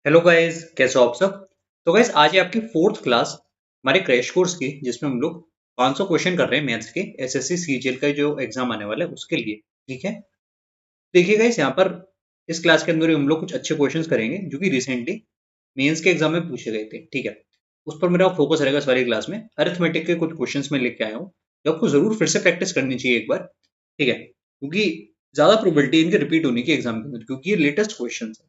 Hello guys, कैसे हो आप सब। तो गाइस आज है आपकी फोर्थ क्लास हमारे क्रैश कोर्स की, जिसमें हम लोग 500 क्वेश्चन कर रहे हैं मैथ्स के एसएससी सीजीएल का जो एग्जाम आने वाला है उसके लिए। ठीक है, देखिए गाइस यहाँ पर इस क्लास के अंदर ही हम लोग कुछ अच्छे क्वेश्चंस करेंगे जो कि रिसेंटली मेंस के एग्जाम में पूछे गए थे। ठीक है, उस पर मेरा फोकस रहेगा इस वाली क्लास में। अरिथमेटिक के कुछ क्वेश्चंस मैं लेके आया हूँ जो आपको जरूर फिर से प्रैक्टिस करनी चाहिए एक बार। ठीक है, क्योंकि ज्यादा प्रोबेबिलिटी इनके रिपीट होने की एग्जाम के अंदर, क्योंकि ये लेटेस्ट क्वेश्चन है।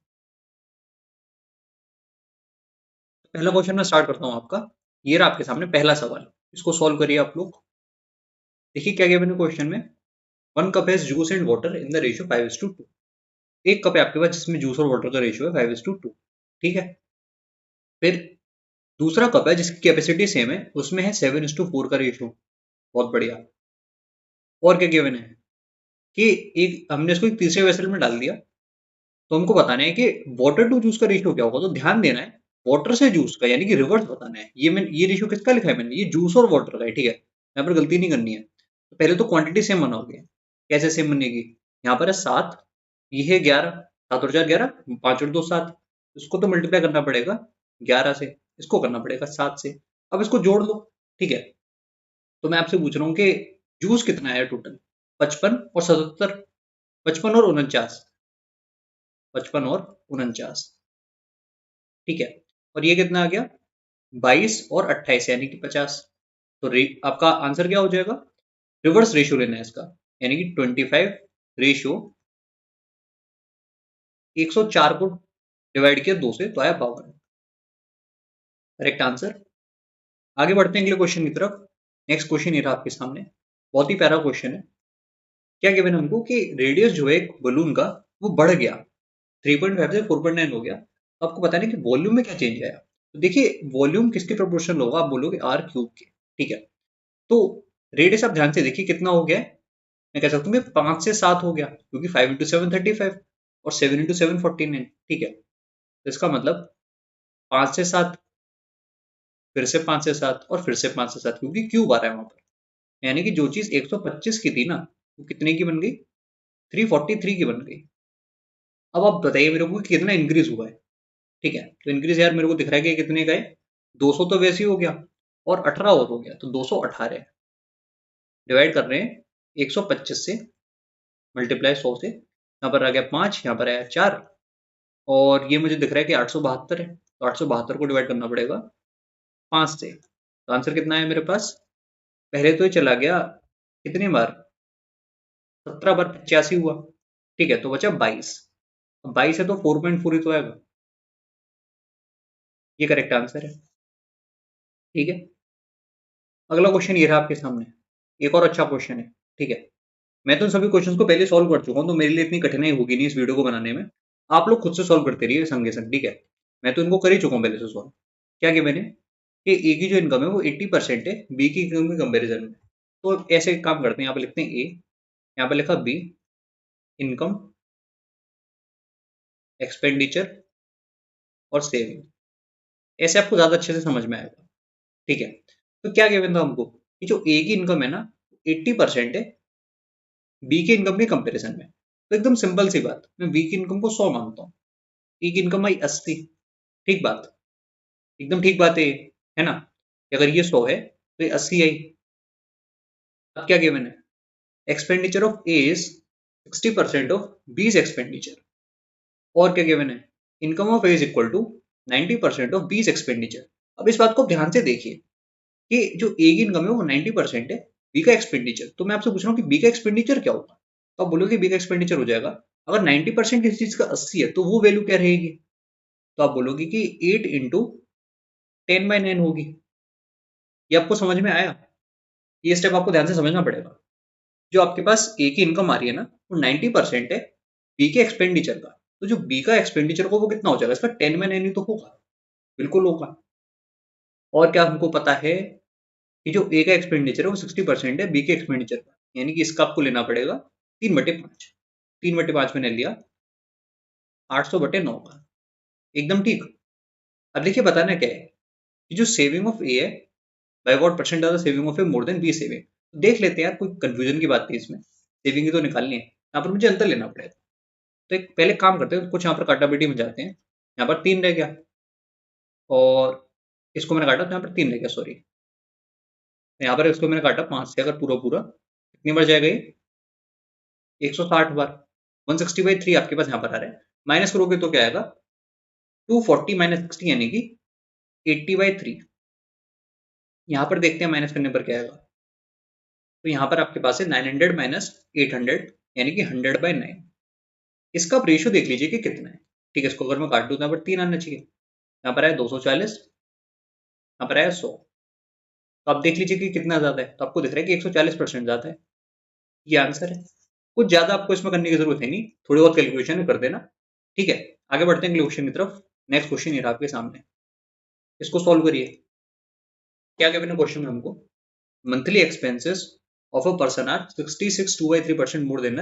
पहला क्वेश्चन मैं स्टार्ट करता हूँ आपका। ये रहा आपके सामने पहला सवाल, इसको सॉल्व करिए आप लोग। देखिए क्या गिवन है क्वेश्चन में। One cup has juice and water in the ratio 5:2। एक कप है आपके पास जिसमें जूस और वाटर का रेशियो है 5:2। ठीक है, फिर दूसरा कप है जिसकी कैपेसिटी सेम है, उसमें है 7:4 का रेशियो। बहुत बढ़िया। और क्या गिवन है कि एक हमने इसको एक तीसरे वेसल में डाल दिया, तो हमको बताना है कि वाटर टू जूस का रेशियो क्या होगा। तो ध्यान देना है, वाटर से जूस का यानी कि रिवर्स बताना है। ये रेशियो किसका लिखा है मैंने, ये जूस और वाटर का है। ठीक है, यहाँ पर गलती नहीं करनी है। तो पहले तो क्वांटिटी सेम बनाओगे। कैसे सेम बनेगी, यहाँ पर है 7, ये है 11, 7 और 4 11, 5 और 2 7। इसको तो मल्टीप्लाई करना पड़ेगा 11 से, इसको करना पड़ेगा 7 से। अब इसको जोड़ दो। ठीक है, तो मैं आपसे पूछ रहा हूँ कि जूस कितना है टोटल। 55 और 77, 55 और 49, 55 और 49। ठीक है, और ये कितना आ गया, 22 और 28 यानी कि 50। तो आपका आंसर क्या हो जाएगा, रिवर्स रेशियो लेना है इसका, यानी कि 25 रेशियो 104 को डिवाइड किया 2 से, तो आया पावर। Correct answer. आगे बढ़ते हैं अगले क्वेश्चन की तरफ। नेक्स्ट क्वेश्चन ये रहा आपके सामने, बहुत ही प्यारा क्वेश्चन है। क्या गिवन हमको कि रेडियस जो है एक बलून का वो बढ़ गया, 3.5 से 4.9 हो गया। तो आपको पता नहीं कि वॉल्यूम में क्या चेंज आया। तो देखिए वॉल्यूम किसके प्रोपोर्शनल होगा, आप बोलोगे आर क्यूब के। ठीक है, तो रेडियस आप ध्यान से देखिए कितना हो गया है। मैं कह सकता हूँ कि 5 से 7 हो गया, क्योंकि 5 इंटू 7 35 और 7 इंटू 7 49। ठीक है, तो इसका मतलब 5 से 7, फिर से 5 से 7 और फिर से 5 से 7, क्योंकि क्यूब आ रहा है वहां पर। यानी कि जो चीज 125 की थी ना, वो कितने की बन गई, 343 की बन गई। अब आप बताइए मेरे को कि कितना इंक्रीज हुआ है। ठीक है, तो इंक्रीज यार मेरे को दिख रहा है कि कितने का है, 200 तो वैसे ही हो गया, और 18 और हो गया, तो 218 डिवाइड कर रहे हैं 125 से, मल्टीप्लाई 100 से। यहाँ पर आ गया 5, यहाँ पर आया 4, और ये मुझे दिख रहा है कि 872 है, तो 872 को डिवाइड करना पड़ेगा 5 से। तो आंसर कितना है मेरे पास, पहले तो ये चला गया कितनी बार, 17 बार 85 हुआ। ठीक है, तो बचा 22। 22 है तो 4.4 ही तो आएगा। ये करेक्ट आंसर है। ठीक है, अगला क्वेश्चन ये रहा आपके सामने, एक और अच्छा क्वेश्चन है। ठीक है, मैं तो सभी क्वेश्चंस को पहले सॉल्व कर चुका हूँ, तो मेरे लिए इतनी कठिनाई होगी नहीं इस वीडियो को बनाने में। आप लोग खुद से सॉल्व करते रहिए संगे संग। ठीक है, मैं तो इनको कर ही चुका हूँ पहले से सॉल्व। क्या किया मैंने कि ए की जो इनकम है वो 80% है बी की इनकम के कंपेरिजन में। तो ऐसे एक काम करते हैं, यहाँ पे लिखते हैं ए, यहाँ पे लिखा बी, इनकम, एक्सपेंडिचर और सेविंग। ऐसे आपको ज्यादा अच्छे से समझ में आएगा। ठीक है, तो क्या गिवन था हमको कि जो ए की इनकम है ना, 80% है बी की इनकम के कंपेरिजन में। तो एकदम सिंपल सी बात, मैं बी की इनकम को 100 मानता हूँ, ए की इनकम आई 80। ठीक बात, एकदम ठीक बात है ना। अगर ये 100 है तो ये 80 आई। अब क्या गिवन है, expenditure of A is 60% of B's expenditure. और क्या गिवन है, income of A is equal to 90% of B's expenditure. अब इस बात को ध्यान से देखिए कि जो ए की इनकम है वो 90% है बी का एक्सपेंडिचर। तो मैं आपसे पूछ रहा हूँ कि बी का एक्सपेंडिचर क्या होगा। तो आप बोलोगे बी का एक्सपेंडिचर हो जाएगा, अगर 90% किसी चीज का 80 है तो वो वैल्यू क्या रहेगी। तो आप बोलोगे कि 8 इंटू 10/9 होगी। ये आपको समझ में आया, ये स्टेप आपको ध्यान से समझना पड़ेगा। जो आपके पास ए की इनकम आ रही है ना, वो 90% है बी के एक्सपेंडिचर का। तो जो बी का एक्सपेंडिचर होगा वो कितना हो जाएगा, इसका 10/9 ही तो होगा। बिल्कुल होगा। और क्या हमको पता है कि जो ए का एक्सपेंडिचर है वो 60% है बी के एक्सपेंडिचर का, यानी कि इसका आपको लेना पड़ेगा 3/5। 3/5 मैंने लिया 800/9 का। एकदम ठीक। अब देखिए बताना क्या है कि जो सेविंग ऑफ ए है, बाय व्हाट परसेंट ज्यादा saving of A more than B saving. देख लेते हैं यार, कोई कंफ्यूजन की बात नहीं इसमें, सेविंग ही तो निकालनी है, यहाँ पर मुझे अंतर लेना पड़ेगा। तो एक पहले काम करते हैं, कुछ यहाँ पर काटाबिटी में जाते हैं। यहाँ पर 3 रह गया, और इसको मैंने काटा तो यहाँ पर 3 रह गया, सॉरी यहाँ पर इसको मैंने काटा 5 से, अगर पूरा पूरा कितनी बार जाएगा ये 160 बार, 160/3 आपके पास यहाँ पर आ रहा है। माइनस करोगे तो क्या आएगा 240 माइनस 60 यानी कि 80/3। यहाँ पर देखते हैं माइनस करने पर क्या आएगा। तो यहाँ पर आपके पास है 900 माइनस 800 यानी कि 100/9। इसका आप रेशियो देख लीजिए कि कितना है। ठीक है, इसको अगर मैं काट दूं तो यहाँ पर 3 आना चाहिए, यहाँ पर आया 240, यहाँ पर आया 100। तो आप देख लीजिए कि कितना ज्यादा है, तो आपको दिख रहा है कि 140% ज्यादा है। ये आंसर है। कुछ ज्यादा आपको इसमें करने की जरूरत है नहीं, थोड़ी बहुत कैलकुलेशन कर देना। ठीक है, आगे बढ़ते हैं अगले क्वेश्चन की तरफ। नेक्स्ट क्वेश्चन ये रहा आपके सामने, इसको सॉल्व करिए। क्या क्या मैंने क्वेश्चन में हमको, monthly expenses of a person are 66.2/3% more than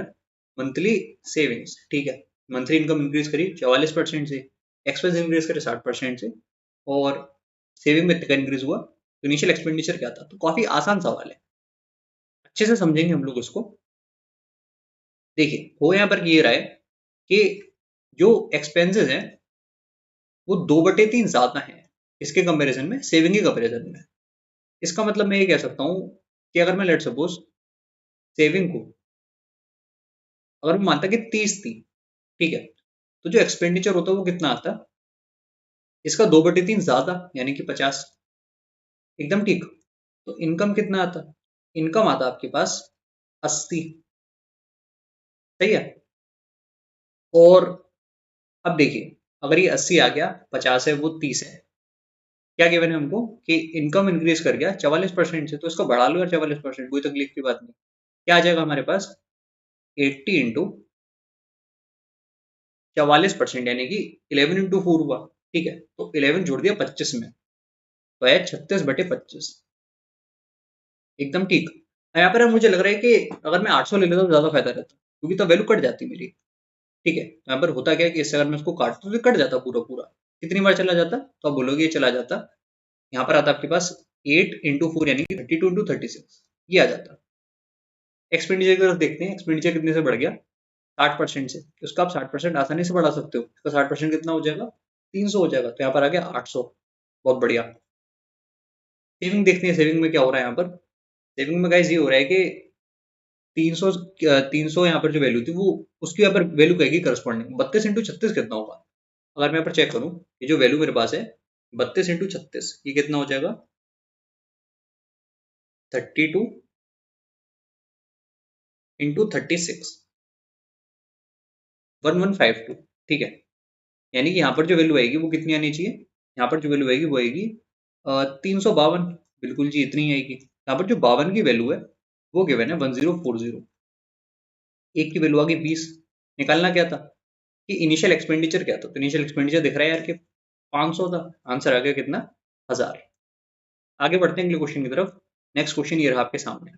monthly savings. ठीक है, मंथली इनकम इंक्रीज करी 44% से, एक्सपेंस इंक्रीज करे 60% से, और सेविंग में कितना इंक्रीज हुआ, तो इनिशियल एक्सपेंडिचर क्या था। तो काफी आसान सवाल है, अच्छे से समझेंगे हम लोग इसको। देखिए हो यहाँ पर ये रहा है कि जो एक्सपेंसेस हैं वो 2/3 ज्यादा है इसके कंपैरिजन में, सेविंग के कंपैरिजन में। इसका मतलब मैं ये कह सकता हूँ कि अगर मैं लेट सपोज सेविंग को अगर मैं मानता कि 30 थी, ठीक है, तो जो एक्सपेंडिचर होता है वो कितना आता, इसका 2/3 ज्यादा यानी कि 50। एकदम ठीक। तो इनकम कितना आता, इनकम आता आपके पास 80। सही है। और अब देखिए अगर ये 80 आ गया, 50 है, वो 30 है, क्या गिवन है हमको कि इनकम इंक्रीज कर गया 44% से, तो इसको बढ़ा लो यार 44%, कोई तकलीफ की बात नहीं। क्या आ जाएगा हमारे पास 80 इंटू 44% यानी कि 11 इंटू 4 हुआ। ठीक है, तो 11 जोड़ दिया 25 में, तो है 36/25। एकदम ठीक। यहाँ पर मुझे लग रहा है कि अगर मैं 800 ले लेता तो ज्यादा फायदा रहता, क्योंकि तो वैल्यू कट जाती मेरी। ठीक है, यहाँ पर होता क्या है कि इससे अगर मैं इसको काटता तो कट जाता पूरा पूरा। कितनी बार चला जाता, तो आप बोलोगे ये चला जाता, यहाँ पर आता आपके पास 8 इंटू 4 यानी कि 32 इंटू 36, ये आ जाता। एक्सपेंडिचर की तरफ देखते हैं, एक्सपेंडिचर कितने से बढ़ गया 60% से, तो उसका आप 60% आसानी से बढ़ा सकते हो। इसका 60% कितना हो जाएगा 300 हो जाएगा, तो यहाँ पर आ गया 800। बहुत बढ़िया। सेविंग देखते हैं, सेविंग में क्या हो रहा है यहाँ पर। सेविंग में गाइस ये हो रहा है कि 300, 300 यहाँ पर जो वैल्यू थी वो उसकी यहाँ पर वैल्यू कहेगी करस्पॉन्डिंग। 32 इंटू 36 कितना होगा, अगर मैं यहाँ पर चेक करूँ, ये जो वैल्यू मेरे पास है 32 इंटू 36, ये कितना हो जाएगा 32 इंटू 36, 1152। ठीक है, यानी कि यहाँ पर जो वैल्यू आएगी वो कितनी आनी चाहिए, यहाँ पर जो वैल्यू आएगी वो आएगी 352। बिल्कुल जी, इतनी ही आएगी। यहाँ पर जो 52 की वैल्यू है वो गिवन है 1040। एक की वैल्यू आ गई 20। निकालना क्या था कि इनिशियल एक्सपेंडिचर क्या था, तो इनिशियल एक्सपेंडिचर दिख रहा है यार कि 500 था। आंसर आ गया कितना 1000। आगे बढ़ते हैं अगले क्वेश्चन की तरफ। नेक्स्ट क्वेश्चन ये रहा आपके सामने।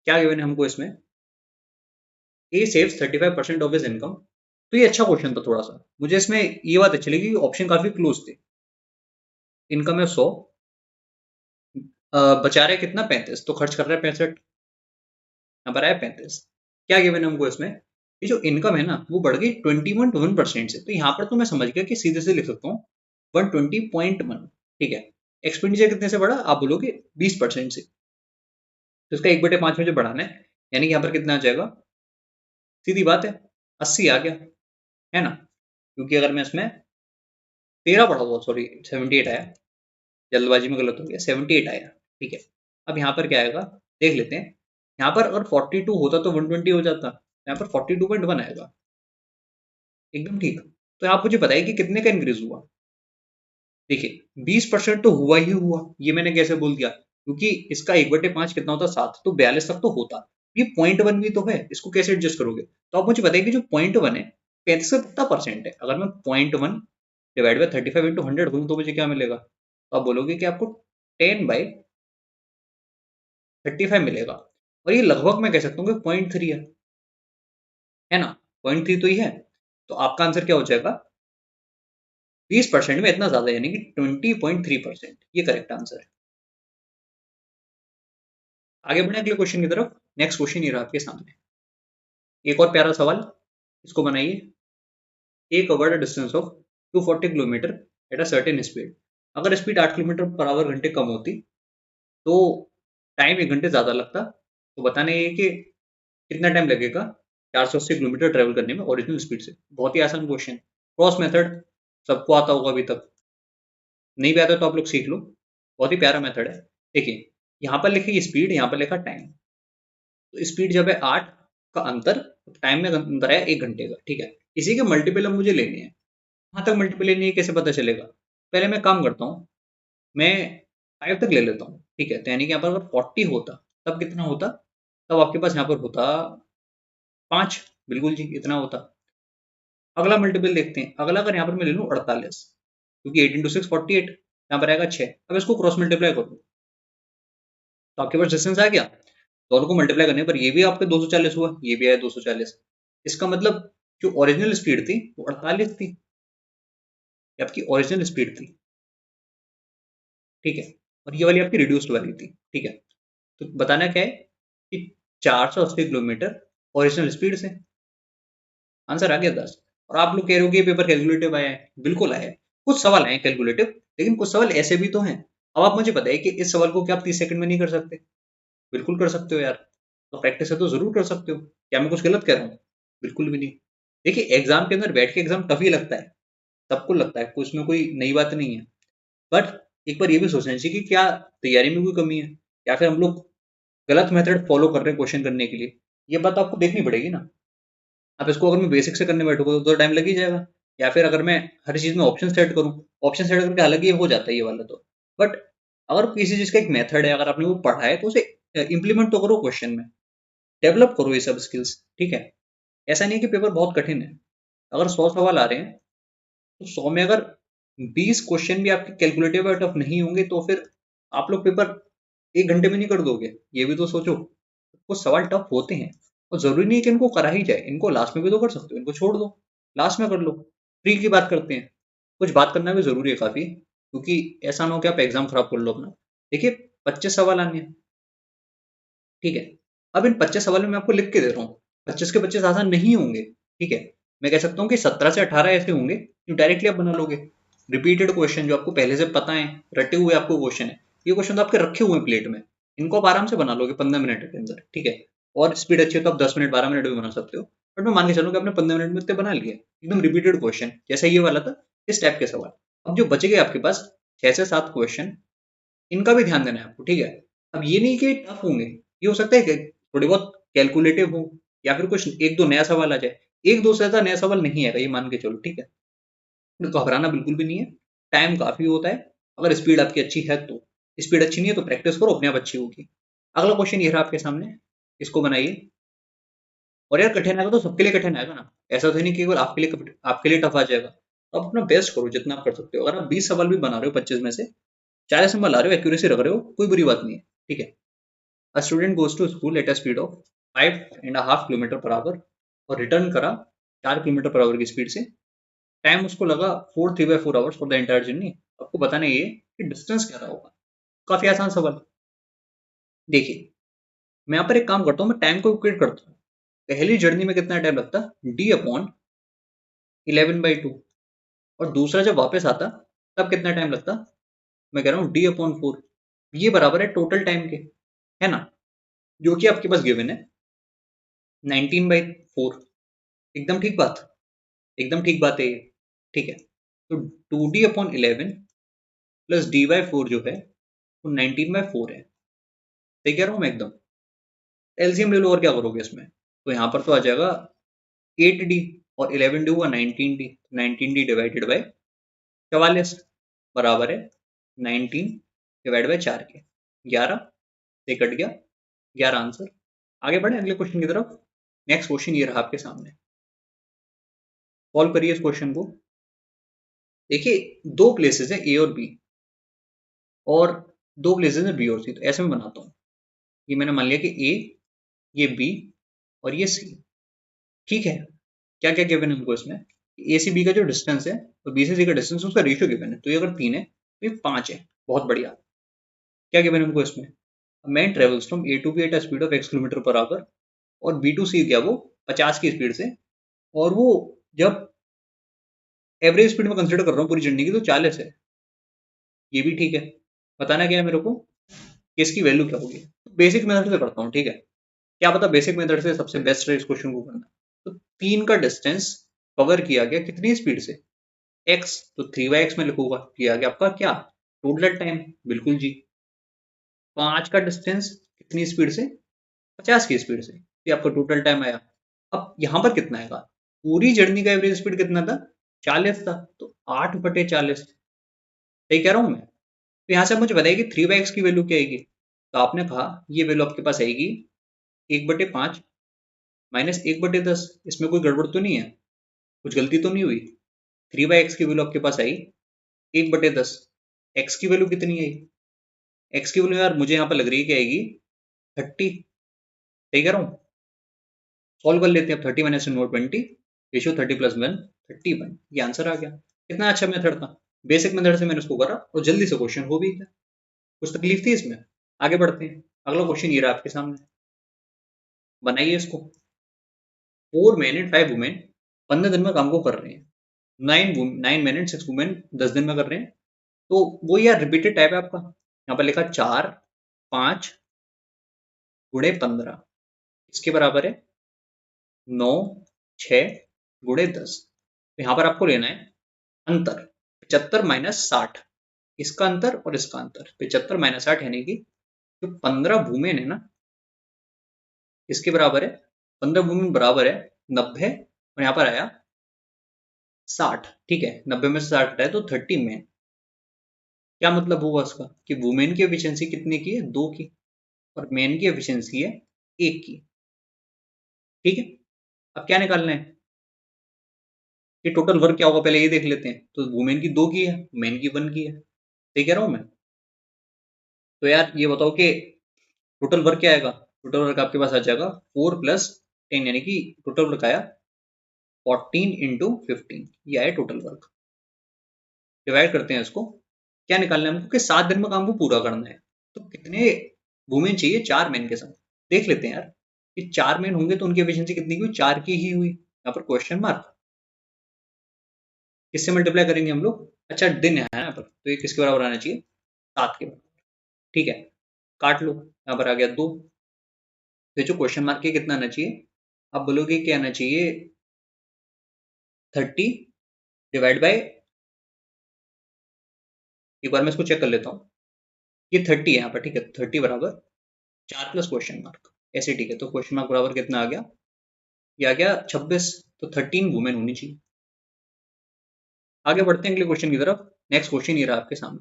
क्या गिवन है हमको इसमें, ए सेव्स 35% ऑफ हिज इनकम। तो ये अच्छा क्वेश्चन था थोड़ा सा, मुझे इसमें ये बात अच्छी लगी, ऑप्शन काफी क्लोज थे। इनकम है 100, बचा रहे कितना 35, तो खर्च कर रहा है 65, यहाँ पर आया 35। क्या गिवन है हमको इसमें, ये जो इनकम है ना वो बढ़ गई 21% से, तो यहाँ पर तो मैं समझ गया कि सीधे से लिख सकता हूँ 120.1। ठीक है, एक्सपेंडिचर कितने से बढ़ा, आप बोलोगे 20% से, तो इसका 1/5 में जो बढ़ाना है, यानी कि यहाँ पर कितना आ जाएगा, सीधी बात है 80 आ गया, है ना। क्योंकि अगर मैं इसमें 13 बढ़ा हुआ, सॉरी 78 आया, जल्दबाजी में गलत हो गया, 78 आया। ठीक है, अब यहाँ पर क्या आएगा देख लेते हैं। यहाँ पर अगर 42 होता तो 120 हो जाता, यहाँ पर 42.1 आएगा। एकदम ठीक। तो आप मुझे बताइए कि कितने का इंक्रीज हुआ। देखिए 20% तो हुआ ही हुआ, ये मैंने कैसे बोल दिया, क्योंकि इसका 1/5 कितना होता 7, तो 42 तक तो होता। ये 0.1 भी तो है, इसको कैसे एडजस्ट करोगे। तो आप मुझे बताइए कि जो 0.1 है 35 का कितना परसेंट है। अगर मैं 0.1 डिवाइड बाई 35 इंटू 100 करूँ तो मुझे क्या मिलेगा, तो आप बोलोगे कि आपको 10/35 मिलेगा। और ये लगभग मैं कह सकता हूँ कि 0.3 है ना, 0.3 तो ही है। तो आपका आंसर क्या हो जाएगा 20% में इतना ज्यादा, यानी कि 20.3%, ये करेक्ट आंसर है। आगे बढ़े अगले क्वेश्चन की तरफ। नेक्स्ट क्वेश्चन ये रहा आपके सामने, एक और प्यारा सवाल, इसको बनाइए। A covered distance of 240 kilometre at a certain speed. अगर स्पीड 8 किलोमीटर पर आवर घंटे कम होती तो टाइम 1 घंटे ज़्यादा लगता। तो बताना ये है कि कितना टाइम लगेगा 480 किलोमीटर ट्रैवल करने में ओरिजिनल स्पीड से। बहुत ही आसान क्वेश्चन। क्रॉस मेथड सबको आता होगा अभी तक, नहीं भी आता तो आप लोग सीख लो, बहुत ही प्यारा मेथड है। देखिए यहाँ पर लिखी स्पीड, यहाँ पर लिखा टाइम। तो स्पीड जब है 8 का अंतर, टाइम में अंतर है 1 घंटे का, ठीक है। इसी के मल्टीपल अब मुझे लेने हैं। कहाँ तक मल्टीपल लेनी है कैसे पता चलेगा? पहले मैं काम करता हूँ, मैं 5 तक ले लेता हूँ, ठीक है। तो यानी कि यहाँ पर अगर 40 होता तब कितना होता? तब आपके पास यहाँ पर होता 5, बिल्कुल जी इतना होता। अगला मल्टीपल देखते हैं। अगला अगर यहाँ पर मैं ले लूँ 48, क्योंकि 8 इंटू 6 48, यहाँ पर आएगा 6। अब इसको क्रॉस मल्टीप्लाई करूँ तो आपके पास डिस्टेंस आ गया। दोनों को मल्टीप्लाई करने पर ये भी आपके 240 हुआ, ये भी आया 240। इसका मतलब जो ओरिजिनल स्पीड थी वो 48 थी, ये आपकी ओरिजिनल स्पीड थी, ठीक है। और ये वाली आपकी रिड्यूस्ड वाली थी, ठीक है। तो बताना क्या है कि 480 किलोमीटर ओरिजिनल स्पीड से। आंसर आ गया 10। और आप लोग कह रहे हो कि ये पेपर कैलकुलेटिव आया है, बिल्कुल आया है। कुछ सवाल आए कैलकुलेटिव, लेकिन कुछ सवाल ऐसे भी तो हैं। अब आप मुझे बताइए कि इस सवाल को क्या आप 30 सेकंड में नहीं कर सकते? बिल्कुल कर सकते हो यार। तो प्रैक्टिस है तो जरूर कर सकते हो। क्या मैं कुछ गलत कह रहा हूँ? बिल्कुल भी नहीं। देखिए एग्जाम के अंदर बैठ के एग्जाम टफ ही लगता है, सबको लगता है, कुछ उसमें कोई नई बात नहीं है। बट एक बार ये भी सोचना चाहिए कि क्या तैयारी में कोई कमी है, या फिर हम लोग गलत मेथड फॉलो कर रहे हैं क्वेश्चन करने के लिए। ये बात आपको देखनी पड़ेगी ना। अब इसको अगर मैं बेसिक से करने बैठूंगा तो टाइम लग ही जाएगा। या फिर अगर मैं हर चीज में ऑप्शन सेट करूँ, ऑप्शन सेट करके अलग ही हो जाता है ये वाला तो। बट अगर किसी चीज का एक मेथड है, अगर आपने वो पढ़ा है तो उसे इम्प्लीमेंट तो करो क्वेश्चन में, डेवलप करो ये सब स्किल्स, ठीक है। ऐसा नहीं है कि पेपर बहुत कठिन है। अगर 100 सवाल आ रहे हैं तो 100 में अगर 20 क्वेश्चन भी आपके कैलकुलेटिव और टफ नहीं होंगे तो फिर आप लोग पेपर 1 घंटे में नहीं कर दोगे, ये भी तो सोचो। कुछ सवाल टफ होते हैं और जरूरी नहीं है कि इनको करा ही जाए, इनको लास्ट में भी तो कर सकते हो, इनको छोड़ दो, लास्ट में कर लो। फ्री की बात करते हैं, कुछ बात करना भी जरूरी है काफी, क्योंकि ऐसा ना हो कि आप एग्जाम खराब कर लो अपना। देखिए 25 सवाल आने हैं, ठीक है। अब इन 25 सवालों में आपको लिख के दे रहा हूँ, 25 के 25 आसान नहीं होंगे, ठीक है। मैं कह सकता हूँ कि 17 से 18 ऐसे होंगे जो डायरेक्टली आप बना लोगे। रिपीटेड क्वेश्चन जो आपको पहले से पता है, रटे हुए आपको क्वेश्चन है, ये क्वेश्चन तो आपके रखे हुए हैं प्लेट में, इनको आप आराम से बना लोगे 15 मिनट के अंदर, ठीक है। और स्पीड अच्छी है तो आप 10 मिनट 12 मिनट भी बना सकते हो। बट मैं मान के चलूँ कि आपने 15 मिनट में इतने बना लिए, एकदम रिपीटेड क्वेश्चन जैसा ये वाला था, इस टाइप के सवाल। अब जो बचे गए आपके पास 6 से 7 क्वेश्चन, इनका भी ध्यान देना है आपको, ठीक है। अब ये नहीं कि टफ होंगे, ये हो सकता है कि थोड़े बहुत कैलकुलेटिव हो, या फिर कुछ एक दो नया सवाल आ जाए। एक दो से ज्यादा नया सवाल नहीं आएगा, ये मान के चलो, ठीक है। तो घबराना बिल्कुल भी नहीं है, टाइम काफी होता है। अगर स्पीड आपकी अच्छी है तो, स्पीड अच्छी नहीं है तो प्रैक्टिस करो, अपने आप अच्छी होगी। अगला क्वेश्चन ये रहा आपके सामने, इसको बनाइए। और यार कठिन आएगा तो सबके लिए कठिन आएगा ना, ऐसा तो नहीं कि केवल आपके लिए टफ आ जाएगा। तो आप अपना बेस्ट करो जितना आप कर सकते हो। अगर आप 20 सवाल भी बना रहे हो 25 में से 40 नंबर ला रहे हो, एक्यूरेसी रख रहे हो, कोई बुरी बात नहीं है, ठीक है। A student goes to school at a speed of 5.5 kilometre per hour और रिटर्न करा 4 किलोमीटर पर आवर की स्पीड से। टाइम उसको लगा 4 3/4 hours for the entire journey. आपको बताना ये कि डिस्टेंस क्या रहा होगा। काफी आसान सवाल। देखिए मैं यहाँ पर एक काम करता हूँ, मैं टाइम को इक्वेट करता हूँ। पहली जर्नी में कितना टाइम लगता, D/11/2। और दूसरा जब वापस आता तब कितना टाइम लगता, मैं कह रहा हूँ D/4। ये बराबर है टोटल टाइम के, है ना, जो कि आपके पास गिवन है 19/4। एकदम ठीक बात, एकदम ठीक बात है ये, ठीक है। तो 2D/11 प्लस D/4 जो है वो 19/4 है। सही कह रहा हूँ मैं एकदम। एलसीएम ले लो, और क्या करोगे इसमें? तो यहाँ पर तो आ जाएगा 8D, और 11D हुआ 19D। 19D डिवाइडेड बाई 44 बराबर है 19 डिवाइड बाई 4 के 11 से कट गया 11 आंसर। आगे बढ़े अगले क्वेश्चन की तरफ। नेक्स्ट क्वेश्चन ये रहा आपके सामने, सॉल्व करिए इस क्वेश्चन को। देखिए दो प्लेसेस है ए और बी, और दो प्लेसेस है बी और सी। तो ऐसे में बनाता हूँ, ये मैंने मान लिया कि ए, ये बी और ये सी, ठीक है। क्या क्या गिवन है हमको इसमें, ए सी बी का जो डिस्टेंस है और बी से सी का डिस्टेंस, उसका रेशियो गिवन है। तो ये अगर 3 है तो ये 5 है, बहुत बढ़िया। क्या गिवन है हमको इसमें, man travels from A to B at a speed of x kilometre per hour, और बी टू सी गया वो 50 की स्पीड से। और वो जब एवरेज स्पीड में कंसिडर कर रहा हूँ पूरी जर्नी की, तो 40 है, ये भी ठीक है। बताना क्या है मेरे को कि इसकी वैल्यू क्या होगी। बेसिक मेथड से करता हूँ, ठीक है, क्या पता बेसिक मेथड से सबसे बेस्ट है इस क्वेश्चन को करना। तो 3 का डिस्टेंस कवर किया गया कितनी स्पीड से, x, तो 3/x में लिखूंगा, किया गया आपका क्या, टोटल टाइम, बिल्कुल जी। 5 का डिस्टेंस कितनी स्पीड से, 50 की स्पीड से, ये आपका टोटल टाइम आया। अब यहाँ पर कितना आएगा, पूरी जर्नी का एवरेज स्पीड कितना था, 40 था, तो 8/40, सही कह रहा हूँ मैं। तो यहाँ से आप मुझे बताइए कि 3/x की वैल्यू क्या आएगी। तो आपने कहा ये वैल्यू आपके पास आएगी 1/5 माइनस 1/10, इसमें कोई गड़बड़ तो नहीं है, कुछ गलती तो नहीं हुई। 3/x की वैल्यू आपके पास आई 1/10, x की वैल्यू कितनी आई, x की वैल्यू यार मुझे यहाँ पर लग रही है कि आएगी 30, सही कह रहा हूँ। सॉल्व कर लेते हैं, 30 माइनस 20 रेशियो 30+1 31, ये आंसर आ गया। कितना अच्छा मेथड था, बेसिक मेथड से मैंने उसको करा और जल्दी से क्वेश्चन हो भी गया, कुछ तकलीफ थी इसमें। आगे बढ़ते हैं, अगला क्वेश्चन ये रहा आपके सामने, बनाइए इसको। 4 men and 5 women 15 दिन में काम को कर रहे हैं, 9 men and 6 women 10 दिन में कर रहे हैं। तो वो यार रिपीटेड टाइप है आपका, यहाँ पर लिखा 4 5 × 15, इसके बराबर है 9 6 × 10। तो यहाँ पर आपको लेना है अंतर, 75 - 60, इसका अंतर और इसका अंतर, 75 - 60 यानी कि जो 15 वुमेन है ना, इसके बराबर है, 15 वुमेन बराबर है 90, और यहाँ पर आया 60, ठीक है, 90 में से 60 हटाए तो 30 men। क्या मतलब हुआ उसका कि वुमेन की एफिशिएंसी कितने की है, 2 की, और मेन की एफिशिएंसी है 1 की, ठीक है। अब क्या निकालना है कि टोटल वर्क क्या होगा, पहले ये देख लेते हैं। तो वुमेन की 2 की है, मेन की 1 की है, सही कह रहा हूं मैं। तो यार ये बताओ कि टोटल वर्क क्या आएगा, टोटल वर्क आपके पास आ जाएगा 4 + 10, यानी कि टोटल वर्क आया 14 × 15, ये आया टोटल वर्क। डिवाइड करते हैं इसको, क्या निकालना है हमको कि 7 दिन में काम को पूरा करना है। तो कितने वुमेन चाहिए, 4 मेन के साथ, देख लेते हैं यार कि 4 मेन होंगे तो उनकी एफिशिएंसी कितनी की हुई, 4 की ही हुई, यहाँ पर क्वेश्चन मार्क। किससे मल्टीप्लाई करेंगे हम लोग, अच्छा दिन है यहाँ पर, तो ये किसके बराबर आना चाहिए, 7 के बराबर, ठीक है। काट लो, यहाँ पर आ गया 2, तो जो क्वेश्चन मार्क के कितना आना चाहिए, आप बोलोगे क्या आना चाहिए, 30 डिवाइड बाय, एक बार मैं इसको चेक कर लेता हूँ, ये 30 है यहाँ पर, ठीक है, 30 बराबर 4 प्लस क्वेश्चन मार्क, ऐसे ठीक है। तो क्वेश्चन मार्क बराबर कितना आ गया, ये आ गया 26, तो 13 वुमेन होनी चाहिए। आगे बढ़ते हैं अगले क्वेश्चन की तरफ। नेक्स्ट क्वेश्चन ये रहा आपके सामने,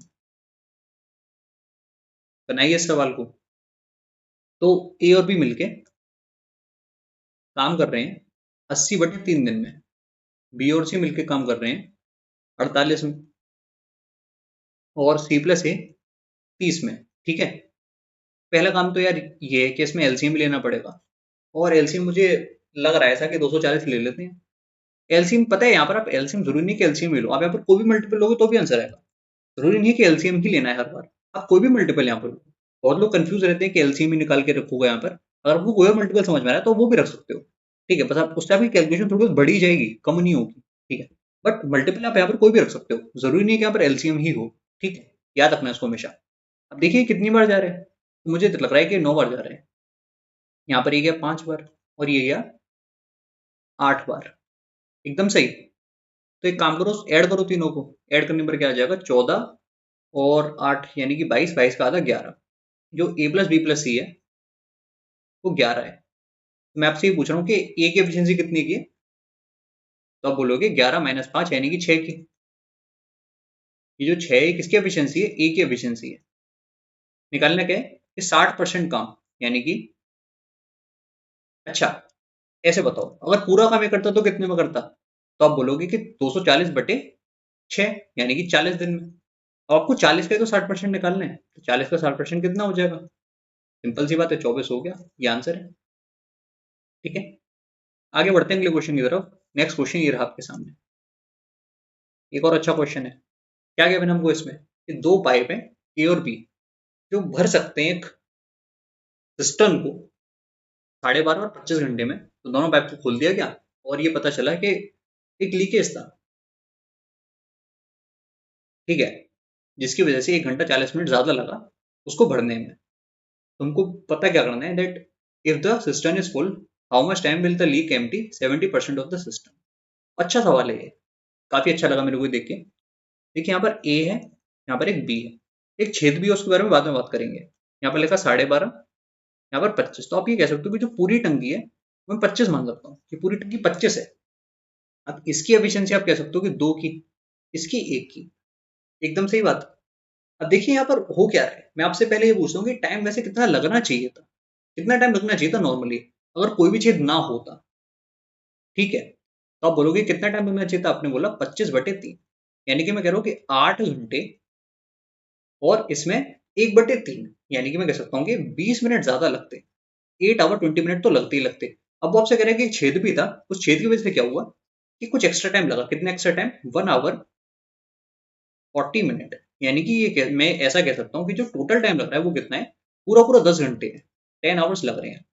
बनाइए इस सवाल को। तो ए और बी मिलके काम कर रहे हैं 80/3 दिन में, बी और सी मिलके काम कर रहे हैं 48 में, और सी प्लस ए 30 में, ठीक है। पहला काम तो यार ये है कि इसमें एलसीएम भी लेना पड़ेगा, और एलसीएम मुझे लग रहा है ऐसा कि 240 ले लेते हैं। एलसीएम पता है, यहाँ पर आप एलसीएम जरूरी नहीं कि एलसीएम ही लो, आप यहाँ पर कोई भी मल्टीपल लोगे तो भी आंसर आएगा, जरूरी नहीं है कि एलसीएम ही लेना है हर बार, आप कोई भी मल्टीपल यहाँ पर लो। बहुत लोग कंफ्यूज रहते हैं कि एलसीएम ही निकाल के रखोगे यहाँ पर, अगर आपको कोई मल्टीपल समझ में आ रहा है तो वो भी रख सकते हो, ठीक है, बस आप उस टाइप की कैलकुलेशन थोड़ी बहुत बढ़ी जाएगी, कम नहीं होगी, ठीक है। बट मल्टीपल आप यहाँ पर कोई भी रख सकते हो, जरूरी नहीं है कि यहाँ पर एलसीएम ही हो, ठीक है, याद रखना इसको हमेशा। अब देखिए कितनी बार जा रहे हैं, मुझे तो लग रहा है कि 9 बार जा रहे हैं, यहाँ पर ये गया 5 बार, और ये गया 8 बार, एकदम सही। तो एक काम करो, ऐड करो तीनों को, ऐड करने पर क्या आ जाएगा, 14 और 8 यानी कि 22, 22 का आधा 11, जो ए प्लस बी प्लस सी है वो 11 है। तो मैं आपसे ये पूछ रहा हूँ कि ए की एफिशिएंसी कितनी की है, तो आप बोलोगे 11 - 5 यानी कि 6 की। ये जो 6 है किसकी एफिशिएंसी है, ए की एफिशिएंसी है। निकालना क्या है कि 60% काम, यानी कि, अच्छा ऐसे बताओ अगर पूरा काम ये करता तो कितने में करता, तो आप बोलोगे कि 240/6, यानी कि 40 दिन में। अब आपको 40 का ही तो 60% निकालना है, तो 40 का 60% कितना हो जाएगा, सिंपल सी बात है, 24 हो गया, ये आंसर है, ठीक है। आगे बढ़ते हैं अगले क्वेश्चन की तरफ। नेक्स्ट क्वेश्चन ये रहा आपके सामने, एक और अच्छा क्वेश्चन है। क्या क्या मैंने हमको इसमें, कि दो पाइप है ए और बी, जो भर सकते हैं एक सिस्टम को 12.5 और 25 घंटे में। तो दोनों पाइप को खोल दिया गया, और ये पता चला कि एक लीकेज था, ठीक है, जिसकी वजह से 1 घंटा 40 मिनट ज़्यादा लगा उसको भरने में। तुमको पता क्या करना है, that if the system is full, how much time will the leak empty 70% of the system. अच्छा सवाल है ये, काफी अच्छा लगा मेरे को देख के। देखिए यहाँ पर ए है, यहाँ पर एक बी है, एक छेद भी है, उसके बारे में बाद में बात करेंगे। यहाँ पर लिखा 12.5, यहाँ पर 25। तो आप ये कह सकते हो कि जो पूरी टंकी है मैं 25 मान सकता हूँ कि पूरी टंकी 25 है। अब इसकी एफिशिएंसी आप कह सकते हो कि 2 की, इसकी 1 की, एकदम सही बात। अब देखिए यहाँ पर हो क्या रहा है, मैं आपसे पहले ये पूछता हूँ कि टाइम वैसे कितना लगना चाहिए था, कितना टाइम लगना चाहिए था नॉर्मली अगर कोई भी छेद ना होता। ठीक है, तो आप बोलोगे कितना टाइम लगना चाहिए था, आपने बोला 25/3, यानी कि मैं कह रहा हूँ कि 8 घंटे और इसमें 1/3, यानी कि मैं कह सकता हूँ कि 20 मिनट ज्यादा लगते। 8 आवर 20 मिनट तो लगते ही लगते। अब वो आपसे कह रहे हैं कि एक छेद भी था, उस छेद की वजह से क्या हुआ कि कुछ एक्स्ट्रा टाइम लगा। कितना एक्स्ट्रा टाइम? 1 आवर 40 मिनट, यानी कि मैं ऐसा कह सकता हूँ कि जो टोटल टाइम लग रहा है वो कितना है, पूरा पूरा 10 घंटे है, 10 आवर्स लग रहे हैं।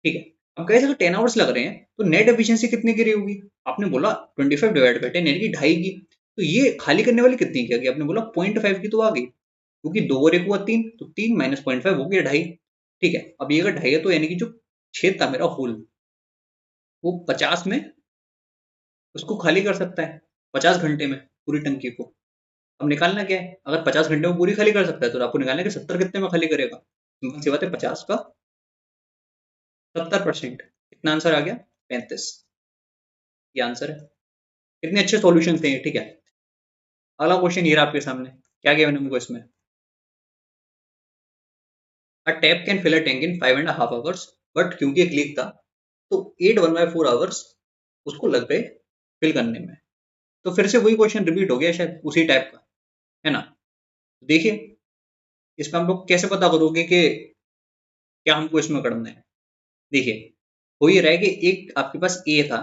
ठीक है, अब कहे अगर 10 आवर्स लग रहे हैं तो नेट एफिशिएंसी कितने की रही होगी? आपने बोला 25/10 यानी कि 2.5 की। तो ये खाली करने वाली कितनी की आ गई? आपने बोला 0.5 की तो आ गई, क्योंकि 2 और 1 हुआ 3, तो 3 माइनस 0.5 हो गया 2.5। ठीक है, अब ये अगर 2.5 है तो यानी कि जो छेद था मेरा होल, वो 50 में उसको खाली कर सकता है, 50 घंटे में पूरी टंकी को। अब निकालना क्या है, अगर 50 घंटे में पूरी खाली कर सकता है तो आपको निकालना है कि 70 कितने में खाली करेगा। सिंपल सी बात है, 50 का 70%। कितना आंसर आ गया? 35। ये आंसर है। कितने अच्छे सॉल्यूशन थे ये। ठीक है, अगला क्वेश्चन ये रहा आपके सामने। क्या किया मैंने हमको इसमें, a tap can fill a tank in 5.5 hours, but क्योंकि एक लीक था तो 8 1/4 आवर्स उसको लग गए फिल करने में। तो फिर से वही क्वेश्चन रिपीट हो गया शायद, उसी टाइप का, है ना। देखिए इसमें हम लोग कैसे पता करोगे कि क्या हमको इसमें करना है। देखिए हो ये रहा है कि एक आपके पास ए था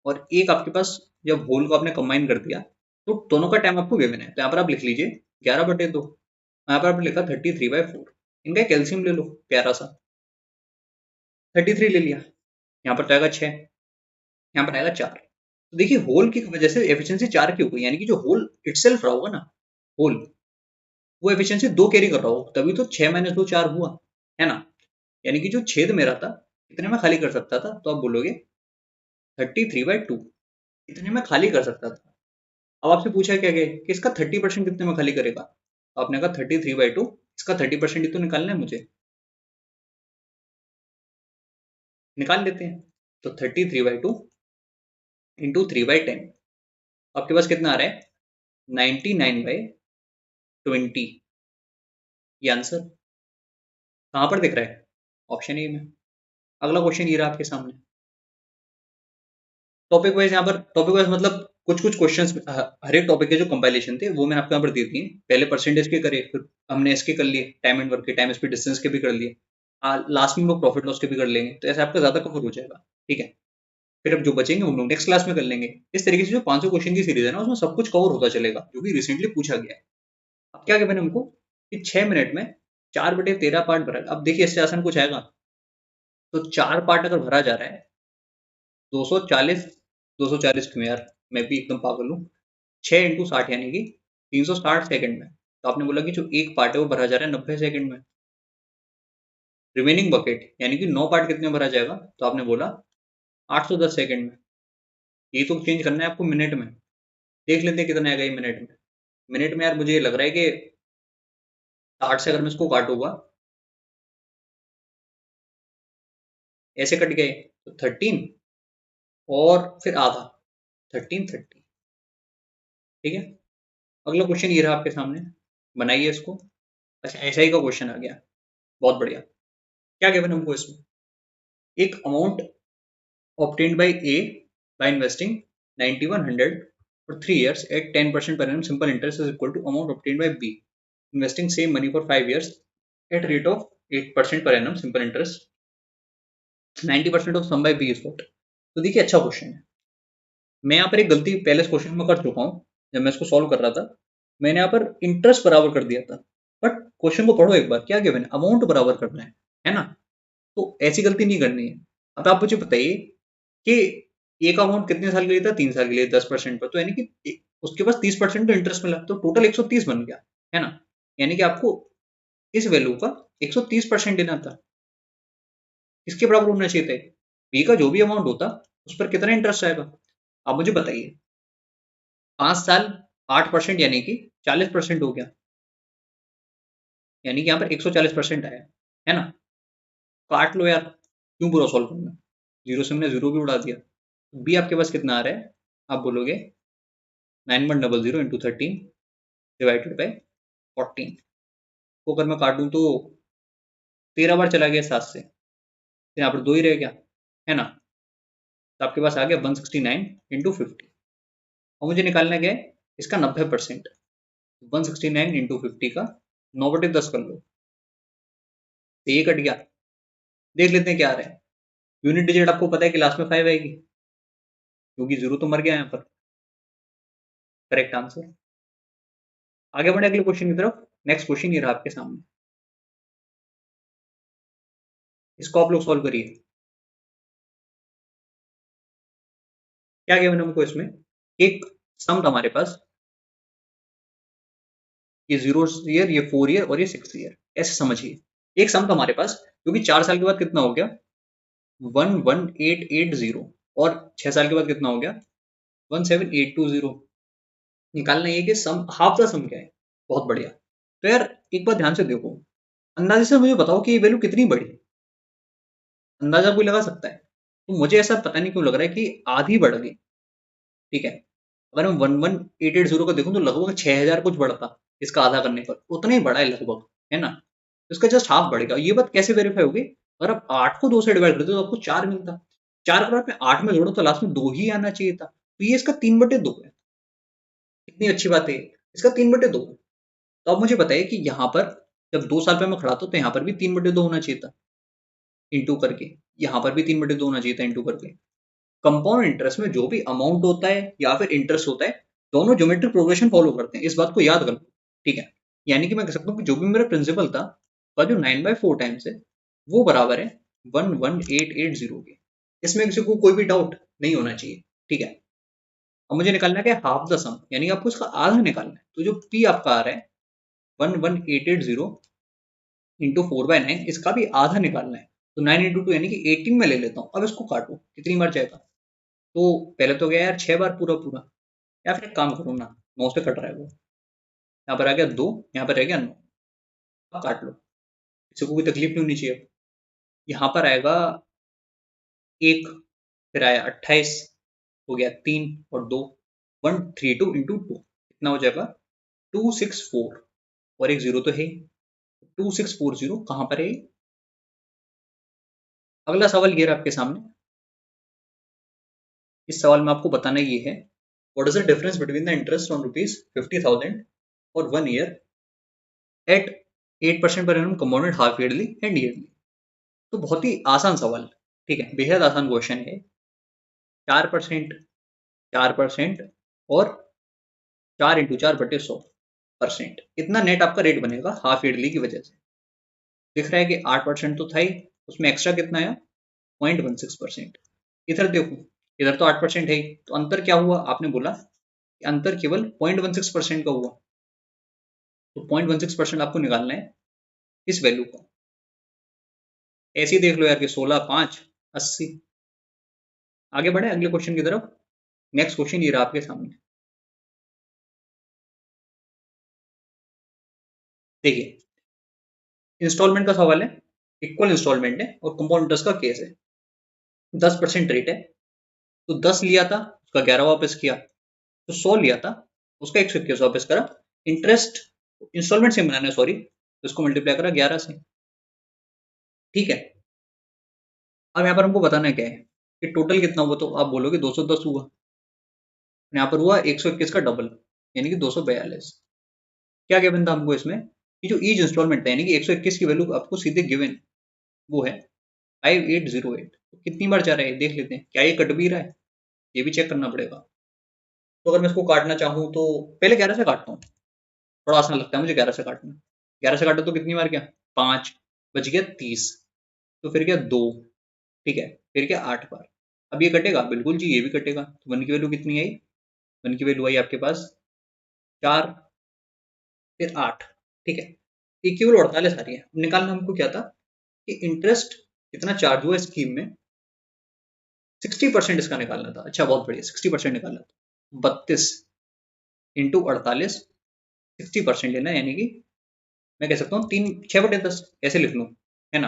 और एक आपके पास, जब होल को आपने कंबाइन कर दिया तो दोनों का टाइम आपको गिवन है। तो यहाँ पर आप लिख लीजिए 11/2, यहाँ पर आपने लिखा 33/4। इनका कैल्सियम ले लो प्यारा सा, 33 ले लिया, यहाँ पर तो आएगा 6, यहाँ पर आएगा 4। तो देखिए होल की वजह से एफिशिएंसी 4 की हो गई, यानी कि जो होल इटसेल्फ रहा होगा ना, होल, वो एफिशिएंसी 2 कैरी कर रहा होगा, तभी तो 6 माइनस 2 4 हुआ, है ना। यानी कि जो छेद मेरा था कितने में खाली कर सकता था, तो आप बोलोगे 33/2, इतने में खाली कर सकता था। अब आपसे पूछा क्या गया कि इसका 30% कितने में खाली करेगा, तो आपने कहा 33/2, इसका 30% ही तो निकालना है मुझे, निकाल लेते हैं। तो 33/2 इंटू 3/10, आपके पास कितना आ रहा है, 99/20। ये आंसर कहाँ पर दिख रहा है, ऑप्शन ए में। अगला क्वेश्चन ये रहा आपके सामने। टॉपिक वाइज, यहाँ पर टॉपिक वाइज मतलब कुछ कुछ क्वेश्चंस हर एक टॉपिक के जो कंपाइलेशन थे वो मैंने आपको यहाँ पर दे दिए। पहले परसेंटेज के करे, फिर हमने इसके कर लिए, टाइम एंड वर्क के, टाइम स्पीड डिस्टेंस के भी कर लिए, लास्ट में वो प्रॉफिट लॉस के भी कर लेंगे, तो ऐसे आपका ज्यादा कवर हो जाएगा। ठीक है, फिर अब जो बचेंगे हम लोग नेक्स्ट क्लास में कर लेंगे। इस तरीके से जो 500 क्वेश्चन की सीरीज है ना, उसमें सब कुछ कवर होता चलेगा जो भी रिसेंटली पूछा गया है। अब क्या कहते हैं हमको कि 6 मिनट में 4/13 पार्ट भरा। अब देखिए इससे आसान कुछ आएगा, तो 4 पार्ट अगर भरा जा रहा है, 240, 240 क्यों यार, मैं भी एकदम पागल हूँ, 6 × 60 यानी कि 360 सेकंड में। तो आपने बोला कि जो एक पार्ट है वो भरा जा रहा है 90 सेकंड में। रिमेनिंग बकेट यानी कि 9 पार्ट कितने में भरा जाएगा, तो आपने बोला 810 सेकंड में। ये तो चेंज करना है आपको मिनट में, देख लेते हैं कितना आएगा ये मिनट में। मिनट में यार मुझे ये लग रहा है कि 60 से अगर मैं इसको काटूंगा, ऐसे कट गए तो 13 और फिर आधा, 13:30। ठीक है, अगला क्वेश्चन ये रहा आपके सामने, बनाइए इसको। अच्छा ऐसा ही का क्वेश्चन आ गया, बहुत बढ़िया। क्या गिवन हमको इसमें, एक amount obtained by A by investing 9100 for 3 years at 10% per annum simple interest is equal to amount obtained by B investing same money for 5 years at rate of 8% per annum simple interest, 90% of sum by B is what। तो देखिए अच्छा question है। मैं यहाँ पर एक गलती पहले इस क्वेश्चन में कर चुका हूँ, जब मैं इसको सॉल्व कर रहा था मैंने यहाँ पर इंटरेस्ट बराबर कर दिया था। बट क्वेश्चन को पढ़ो एक बार, क्या गिवन है, अमाउंट बराबर करना है ना। तो ऐसी गलती नहीं करनी है। अब आप मुझे बताइए कि एक अमाउंट कितने साल के लिए था, 3 साल के लिए 10% पर, तो यानी कि उसके पास 30% तो इंटरेस्ट मिला, तो टोटल 130 बन गया, है ना। यानी कि आपको इस वैल्यू का 130% देना था, इसके बराबर होना चाहिए था। बी का जो भी अमाउंट होता उस पर कितना इंटरेस्ट आएगा, आप मुझे बताइए। 5 साल 8% यानी कि 40% हो गया, यानी कि यहाँ पर 140% आया, है ना। काट लो यार, क्यों पूरा सॉल्व करना, जीरो से मैंने जीरो भी उड़ा दिया। बी आपके पास कितना आ रहा है, आप बोलोगे 9100 इंटू 13 डिवाइडेड बाई 14 को अगर मैं काट दूं तो 13 बार चला गया 7 से, तो यहाँ पर 2 ही रह गया, है ना। तो आपके पास आ गया 169 इंटू 50, और मुझे निकालना क्या है इसका 90%। 169 इंटू 50 का 9/10 कर लो, तो ये कट गया। देख लेते हैं क्या आ रहा है। यूनिट डिजिट आपको पता है कि लास्ट में 5 आएगी, क्योंकि जीरो तो मर गया यहाँ पर। Correct answer. आगे बढ़े अगले क्वेश्चन की तरफ। नेक्स्ट क्वेश्चन ये रहा आपके सामने, इसको आप लोग सॉल्व करिए। क्या गिवन हमको इसमें, एक सम था हमारे पास, ये 0 ईयर, ये 4 ईयर और ये 6 ईयर, ऐसे समझिए। एक सम था हमारे पास, क्योंकि 4 साल के बाद कितना हो गया 11880, और 6 साल के बाद कितना हो गया 17820। निकालना ये कि सम हाफ द सम क्या है। बहुत बढ़िया। तो यार एक बार ध्यान से देखो, अंदाजे से मुझे बताओ कि ये वैल्यू कितनी बड़ी, अंदाजा कोई लगा सकता है। तो मुझे ऐसा पता नहीं क्यों लग रहा है कि आधी बढ़ गई, ठीक है। अगर मैं 11880 को देखूं तो लगभग 6000 कुछ बढ़ता, इसका आधा करने पर उतना ही बड़ा है लगभग, है ना। तो इसका जस्ट हाफ बढ़ेगा। ये बात कैसे वेरीफाई होगी, अगर आप 8 को 2 से डिवाइड करते तो आपको 4 मिलता, 4 को आप 8 में जोड़ो तो लास्ट में 2 ही आना चाहिए था, तो ये इसका 3/2 है। कितनी अच्छी बात है, इसका 3/2 है। तो अब मुझे बताइए कि यहाँ पर जब 2 साल पे मैं खड़ा था तो यहाँ पर भी 3/2 होना चाहिए था इंटू करके, यहाँ पर भी 3/2 होना चाहिए था इंटू करके। कंपाउंड इंटरेस्ट में जो भी अमाउंट होता है या फिर इंटरेस्ट होता है, दोनों ज्योमेट्रिक प्रोग्रेशन फॉलो करते हैं, इस बात को याद कर लो, ठीक है। यानी कि मैं कह सकता हूँ कि जो भी मेरा प्रिंसिपल था का जो 9/4 टाइम्स है वो बराबर है 11880 के। इसमें किसी को कोई भी डाउट नहीं होना चाहिए, ठीक है। अब मुझे निकालना है हाफ द सम, यानी आपको इसका आधा निकालना है। तो जो पी आपका आ रहा है 11880 इंटू 4/9, इसका भी आधा निकालना है। तो 9 इंटू 2 यानी कि 18 में ले लेता हूँ। अब इसको काटो कितनी बार जाएगा, तो पहले तो गया यार 6 बार पूरा पूरा, या फिर एक काम करो ना, 9 से कट रहा है वो, यहाँ पर आ गया 2, यहाँ पर रह गया 9। अब काट लो, किसी को कोई तकलीफ नहीं होनी चाहिए। यहाँ पर आएगा 1, फिर आया 28, हो गया 3 और 2, 132 इंटू 2 कितना हो जाएगा 264, और एक जीरो तो है 2640 कहाँ पर है। अगला सवाल ये रहा आपके सामने। इस सवाल में आपको बताना ये है, what is the difference between the interest on ₹50,000 और 1 year at 8% per annum compounded half yearly and yearly. तो बहुत ही आसान सवाल, ठीक है, बेहद आसान क्वेश्चन है। 4%, 4% और 4 × 4/100%, इतना नेट आपका रेट बनेगा हाफ ईयरली की वजह से। दिख रहा है कि 8% तो था ही, उसमें एक्स्ट्रा कितना आया 0.16%। इधर देखो, इधर तो 8% है ही, तो अंतर क्या हुआ, आपने बोला कि अंतर केवल 0.16% का हुआ। तो 0.16% आपको निकालना है इस वैल्यू का। ऐसे ही देख लो यार कि 16, 5, 80। आगे बढ़े अगले क्वेश्चन की तरफ। नेक्स्ट क्वेश्चन ये रहा आपके सामने, देखिए इंस्टॉलमेंट का सवाल है, इक्वल इंस्टॉलमेंट है और कंपाउंड इंटरेस्ट का केस है। 10% रेट है, तो 10 लिया था उसका 11 वापस किया, तो 100 लिया था उसका 121 वापस करा। इंटरेस्ट इंस्टॉलमेंट से बनाना है, सॉरी, तो इसको मल्टीप्लाई करा 11 से, ठीक है। अब यहाँ पर हमको बताना क्या है कि टोटल कितना हुआ, तो आप बोलोगे 210 हुआ, यहाँ पर हुआ 121 का डबल, यानी कि 242। क्या गिवन था हमको इसमें कि जो ईच इंस्टॉलमेंट था यानी कि 121 की वैल्यू आपको सीधे गिवन वो है 5808। तो कितनी बार जा रहा है देख लेते हैं, क्या ये कट भी रहा है, ये भी चेक करना पड़ेगा। तो अगर मैं इसको काटना चाहूँ तो पहले 11 से काटता हूँ, थोड़ा आसान लगता है मुझे 11 से काटना। 11 से काटो तो कितनी बार गया 5, बच गया 30, तो फिर गया 2, ठीक है, फिर क्या 8 बार। अब ये कटेगा, बिल्कुल जी ये भी कटेगा। तो 1 की वैल्यू कितनी आई, 1 की वैल्यू आई आपके पास 4, फिर 8, ठीक है। ये केवल 48 आ रही है। निकालना हमको क्या था कि इंटरेस्ट कितना चार्ज हुआ स्कीम में, 60% इसका निकालना था। अच्छा बहुत बढ़िया, 60% निकालना था। 32 इंटू 48, 60% लेना, यानी कि मैं कह सकता हूँ 6/10 ऐसे लिख लूँ, है ना।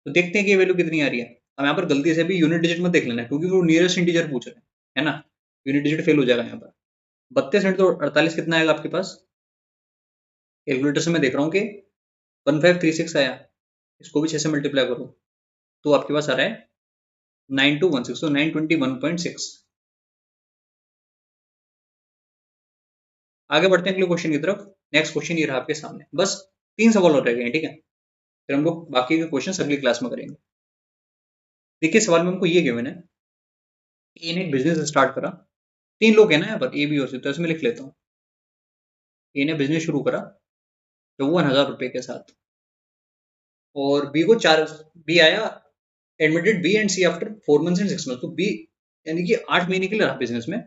तो देखते हैं कि ये वैल्यू कितनी आ रही है। अब यहाँ पर गलती से भी यूनिट डिजिट मत देख लेना, क्योंकि वो नियरेस्ट इंटीजर पूछ रहे हैं, है ना। यूनिट डिजिट फेल हो जाएगा यहाँ पर। 32 इंटू 48 कितना आएगा आपके पास? कैलकुलेटर से मैं देख रहा हूँ कि 1536 आया। इसको भी 6 से मल्टीप्लाई करो तो आपके पास आ रहा है 9216, तो 921.6। आगे बढ़ते हैं अगले क्वेश्चन की तरफ। नेक्स्ट क्वेश्चन ये रहा आपके सामने। बस 3 सवाल और रह गए हैं, ठीक है। फिर हम लोग बाकी के क्वेश्चन अगली क्लास में करेंगे। देखिए सवाल में हमको ये गिवन है, ए ने एक बिजनेस स्टार्ट करा। 3 लोग हैं ना यहाँ पर, ए बी और सी, तो इसमें लिख लेता हूँ। ए ने बिजनेस शुरू करा 54,000 रुपए के साथ, और बी को 4, बी आया, admitted B and C after 4 months and 6 months. तो बी यानी कि 8 महीने के लिए रहा बिजनेस में,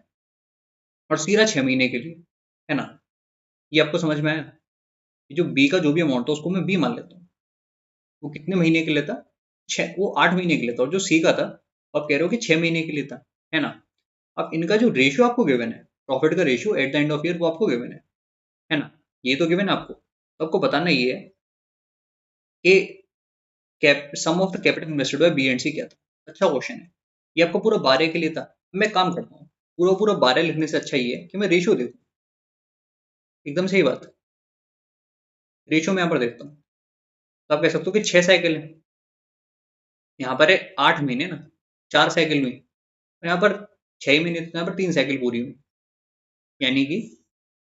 और सी रहा 6 महीने के लिए, है ना। ये आपको समझ में आया? कि जो बी का जो भी अमाउंट था उसको मैं बी मान लेता हूँ। वो कितने महीने के लिए था? 6, वो 8 महीने के लिए था। और जो सी का था, आप कह रहे हो कि 6 महीने के लिए था, है ना। अब इनका जो रेशियो आपको गिवन है, प्रॉफिट का ratio at the end of year, वो आपको गिवन है ना। ये तो गिवन है आपको। तो आपको बताना ये है कि cap sum of the capital invested by B and C क्या था। अच्छा क्वेश्चन है। ये आपको पूरा 12 के लिए था। मैं काम करता हूँ, पूरा पूरा 12 लिखने से अच्छा ये है कि मैं रेशियो देखूँ। एकदम सही बात। रेशियो में यहाँ पर देखता हूँ, तो आप कह सकते हो कि 6 साइकिल है। यहाँ पर है 8 महीने ना, 4 साइकिल हुई। और यहाँ पर 6 महीने, तो यहाँ पर 3 साइकिल पूरी हुई। यानी कि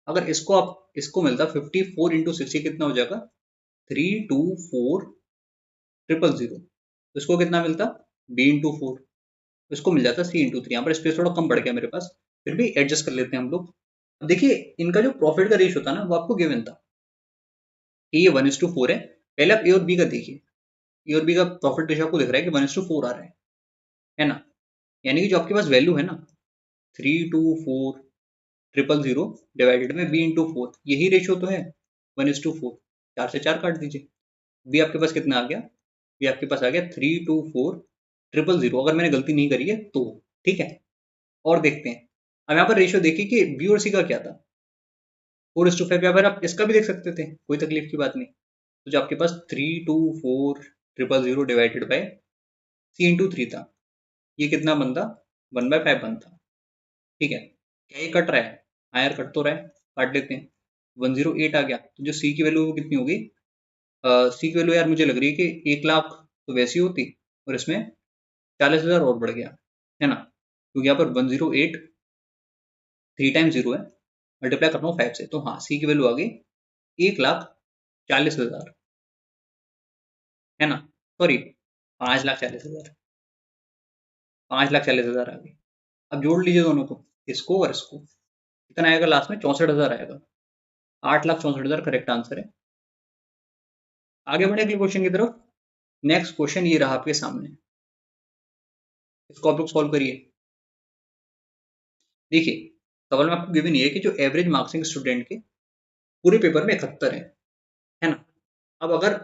अगर इसको आप इसको मिलता 54 इंटू 60 कितना हो जाएगा? 324,000। तो इसको कितना मिलता? B into 4। इसको मिल जाता सी इंटू 3। यहाँ पर स्पेस थोड़ा कम बढ़ गया मेरे पास, फिर भी एडजस्ट कर लेते हैं हम लोग। अब देखिए इनका जो प्रॉफिट का रेशियो था ना, वो आपको गिवन था कि ये 1:4 है। पहले आप ए और बी का देखिए। ए और बी का प्रॉफिट रेशियो आपको दिख रहा है कि 1:4 आ रहा है ना। यानी कि जो आपके पास वैल्यू है ना, 324,000 डिवाइडेड में बी इंटू 4, यही रेशियो तो है 1:4। 4 से 4 काट दीजिए। बी आपके पास कितना आ गया? बी आपके पास आ गया 324,000, अगर मैंने गलती नहीं करी है तो, ठीक है। और देखते हैं। अब यहाँ पर रेशियो देखिए कि बी और सी का क्या था, 4:5। या फिर आप इसका भी देख सकते थे, कोई तकलीफ की बात नहीं। तो जो आपके पास 324,000 डिवाइडेड बाय सी इंटू 3 था, ये कितना बनता? 1/5 बनता, ठीक है। क्या ये कट रहा है? हाँ यार कट तो रहा है, काट लेते हैं। 108 आ गया। तो जो सी की वैल्यू वो कितनी होगी? सी की वैल्यू यार मुझे लग रही है कि 1 लाख तो वैसी होती, और इसमें 40,000 और बढ़ गया, है ना। क्योंकि यहाँ पर 108 3 टाइम 0 है, मल्टीप्लाई करना हूँ 5 से, तो हाँ सी की वैल्यू आ गई 1,40,000, है ना। सॉरी, 5,40,000, 5,40,000 आ गई। अब जोड़ लीजिए दोनों को, इसको और इसको, कितना आएगा लास्ट में? 64,000 आएगा। 8,64,000 करेक्ट आंसर है। आगे बढ़े अगले क्वेश्चन की तरफ। नेक्स्ट क्वेश्चन ये रहा आपके सामने, इसको आप लोग सॉल्व करिए। देखिए सवाल में आपको गिवन ये है कि जो एवरेज मार्क्सिंग स्टूडेंट के पूरे पेपर में 71 है ना। अब अगर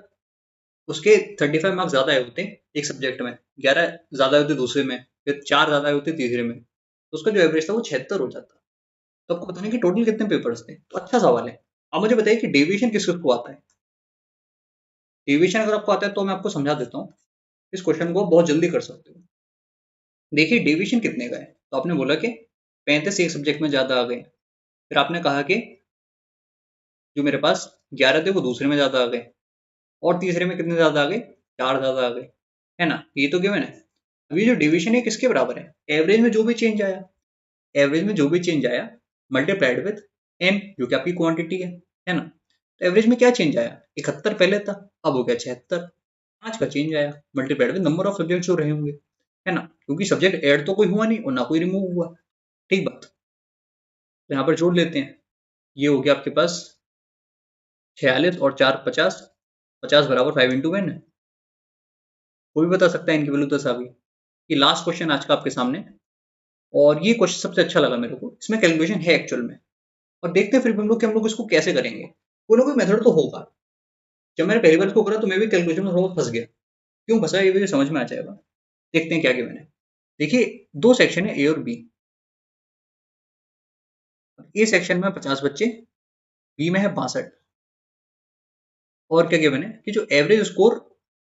उसके 35 मार्क्स ज्यादा आए होते एक सब्जेक्ट में, 11 ज्यादा होते दूसरे में, फिर 4 ज्यादा होते तीसरे में, तो उसका जो एवरेज था वो 76 हो जाता। तो आपको बताना है कि टोटल कितने पेपर्स थे। तो अच्छा सवाल है। अब मुझे बताइए कि डेविएशन किस किस को आता है। डेविएशन अगर आपको आता है तो मैं आपको समझा देता हूँ, इस क्वेश्चन को बहुत जल्दी कर सकते हो। देखिए डेविएशन कितने का है, तो आपने बोला कि 35 एक सब्जेक्ट में ज्यादा आ गए। फिर आपने कहा कि जो मेरे पास 11 थे वो दूसरे में ज्यादा आ गए, और तीसरे में कितने ज्यादा आ गए? 4 ज्यादा आ गए, है ना। ये तो गिवन है। अभी जो डिवीजन है किसके बराबर है? एवरेज में जो भी चेंज आया, एवरेज में जो भी चेंज आया मल्टीप्लाइड विद एन, जो कि आपकी क्वांटिटी है ना। तो एवरेज में क्या चेंज आया? 71 पहले था, अब हो गया 76। 5 का चेंज आया multiplied with number of subject जो रहे होंगे, है ना। क्योंकि सब्जेक्ट ऐड तो कोई हुआ नहीं और ना कोई रिमूव हुआ, ठीक बात। तो यहाँ पर जोड़ लेते हैं। ये हो गया आपके पास 46 और 4 50, 50 बराबर 5 × 1 है। कोई भी बता सकता है इनकी वैल्यू 10 आ गई। ये लास्ट क्वेश्चन आज का आपके सामने, और ये क्वेश्चन सबसे अच्छा लगा मेरे को। इसमें कैलकुलेशन है एक्चुअल में, और देखते हैं फिर भी हम लोग कि हम लोग इसको कैसे करेंगे। कोई ना कोई मेथड तो होगा। जब मैंने पहली बार इसको करा तो मैं भी कैलकुलेशन में थोड़ा फंस गया। क्यों फंसा ये भी समझ में आ जाएगा। देखते हैं क्या क्या मैंने। देखिए, दो सेक्शन है, ए और बी। ए सेक्शन में 50 बच्चे, बी में है 62। और क्या किया मैंने कि जो average score